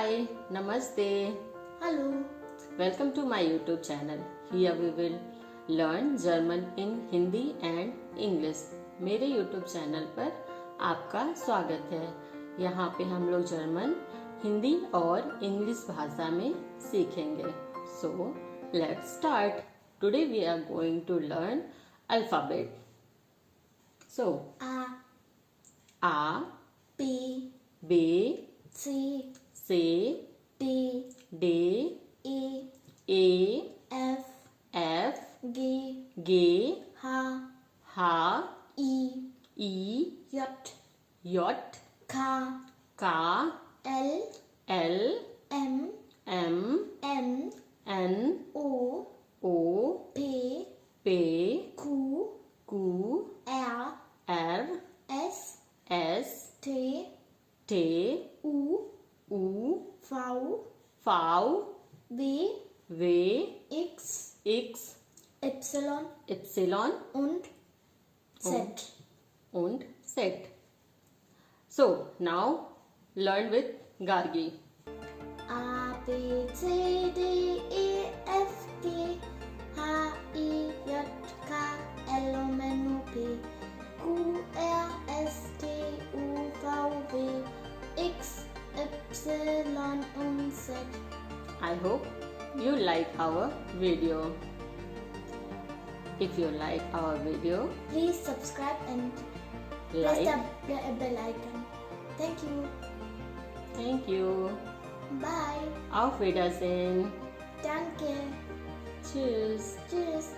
Hi, Namaste. Hello. Welcome to my YouTube channel. Here we will learn German in Hindi and English. मेरे YouTube channel पर आपका स्वागत है. यहाँ पे हम लोग जर्मन, हिंदी और इंग्लिश भाषा में सीखेंगे. So, let's start. Today we are going to learn alphabet. So, A, B, B, C, C, D, D, E, A, F, F, G, G, H, H, E, E, J, J, K, K, L, L, M, M, N, N, O, O, P, P, Q, Q, R, R, S, S, T, T, U, U, V, V, W, W, X, X, Y Y und Z. und Z. So, now learn with Gargi. A, B, C, D, E, F, G, H, I, J, K, L, M, N, O, P, Q, R, S, T, U, V, W, X, Y und Z. I hope you like our video. If you like our video, Please subscribe and press like. the bell icon. Thank you. Thank you. Bye. Auf Wiedersehen. Danke. Tschüss. Tschüss.